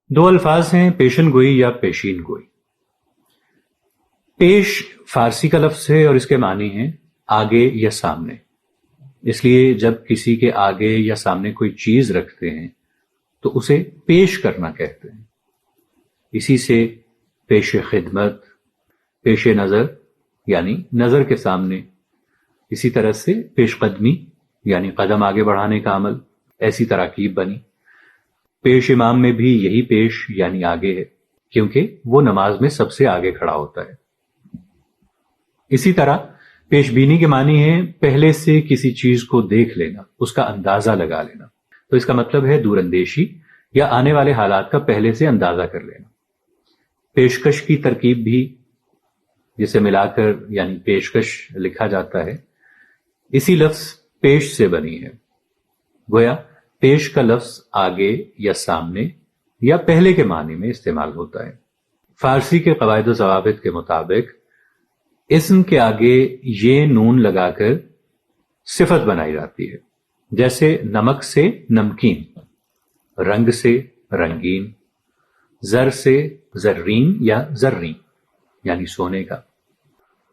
دو الفاظ ہیں پیشن گوئی یا پیشین گوئی۔ پیش فارسی کا لفظ ہے اور اس کے معنی ہیں آگے یا سامنے۔ اس لیے جب کسی کے آگے یا سامنے کوئی چیز رکھتے ہیں تو اسے پیش کرنا کہتے ہیں۔ اسی سے پیش خدمت، پیش نظر یعنی نظر کے سامنے، اسی طرح سے پیش قدمی یعنی قدم آگے بڑھانے کا عمل، ایسی تراکیب بنی۔ پیش امام میں بھی یہی پیش یعنی آگے ہے، کیونکہ وہ نماز میں سب سے آگے کھڑا ہوتا ہے۔ اسی طرح پیش بینی کے معنی ہے پہلے سے کسی چیز کو دیکھ لینا، اس کا اندازہ لگا لینا۔ تو اس کا مطلب ہے دور اندیشی یا آنے والے حالات کا پہلے سے اندازہ کر لینا۔ پیشکش کی ترکیب بھی، جسے ملا کر یعنی پیشکش لکھا جاتا ہے، اسی لفظ پیش سے بنی ہے۔ گویا پیش کا لفظ آگے یا سامنے یا پہلے کے معنی میں استعمال ہوتا ہے۔ فارسی کے قواعد و ضوابط کے مطابق اسم کے آگے یہ نون لگا کر صفت بنائی جاتی ہے، جیسے نمک سے نمکین، رنگ سے رنگین، زر سے زرین یا زرین یعنی سونے کا،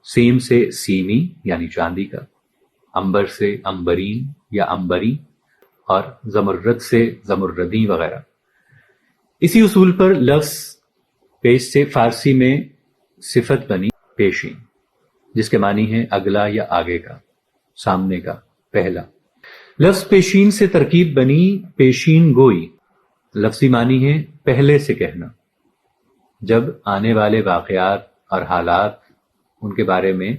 سیم سے سیمی یعنی چاندی کا، عنبر سے عنبرین یا عنبری، اور زمرد سے زمردی وغیرہ۔ اسی اصول پر لفظ پیش سے فارسی میں صفت بنی پیشین، جس کے معنی ہے اگلا یا آگے کا، سامنے کا، پہلا۔ لفظ پیشین سے ترکیب بنی پیشین گوئی، لفظی معنی ہے پہلے سے کہنا۔ جب آنے والے واقعات اور حالات ان کے بارے میں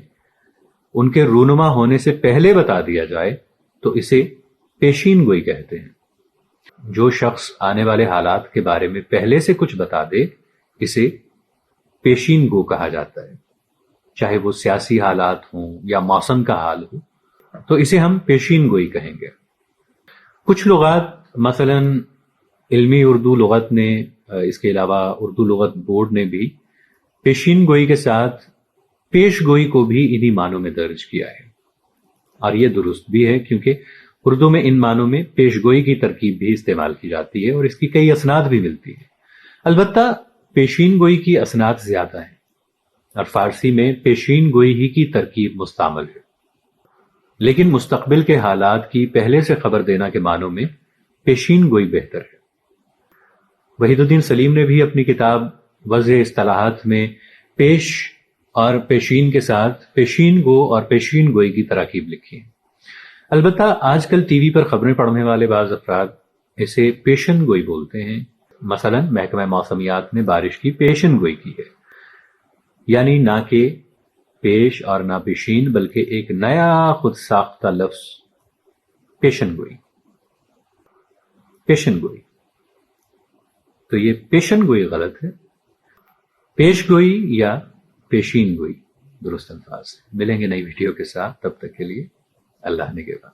ان کے رونما ہونے سے پہلے بتا دیا جائے تو اسے پیشین گوئی کہتے ہیں۔ جو شخص آنے والے حالات کے بارے میں پہلے سے کچھ بتا دے اسے پیشین گو کہا جاتا ہے، چاہے وہ سیاسی حالات ہوں یا موسم کا حال ہو، تو اسے ہم پیشین گوئی کہیں گے۔ کچھ لغات مثلا علمی اردو لغت نے، اس کے علاوہ اردو لغت بورڈ نے بھی پیشین گوئی کے ساتھ پیش گوئی کو بھی انہی معنوں میں درج کیا ہے، اور یہ درست بھی ہے کیونکہ اردو میں ان معنوں میں پیش گوئی کی ترکیب بھی استعمال کی جاتی ہے اور اس کی کئی اسناد بھی ملتی ہے۔ البتہ پیشین گوئی کی اسناد زیادہ ہیں اور فارسی میں پیشین گوئی ہی کی ترکیب مستعمل ہے، لیکن مستقبل کے حالات کی پہلے سے خبر دینا کے معنوں میں پیشین گوئی بہتر ہے۔ وحید الدین سلیم نے بھی اپنی کتاب وضع اصطلاحات میں پیش اور پیشین کے ساتھ پیشین گو اور پیشین گوئی کی تراکیب لکھی ہیں۔ البتہ آج کل ٹی وی پر خبریں پڑھنے والے بعض افراد اسے پیشن گوئی بولتے ہیں۔ مثلا محکمہ موسمیات نے بارش کی پیشن گوئی کی ہے، یعنی نہ کہ پیش اور نہ پیشین بلکہ ایک نیا خود ساختہ لفظ پیشن گوئی۔ پیشن گوئی تو یہ پیشن گوئی غلط ہے، پیش گوئی یا پیشین گوئی درست الفاظ ہے۔ ملیں گے نئی ویڈیو کے ساتھ، تب تک کے لیے اللہ نگہبان۔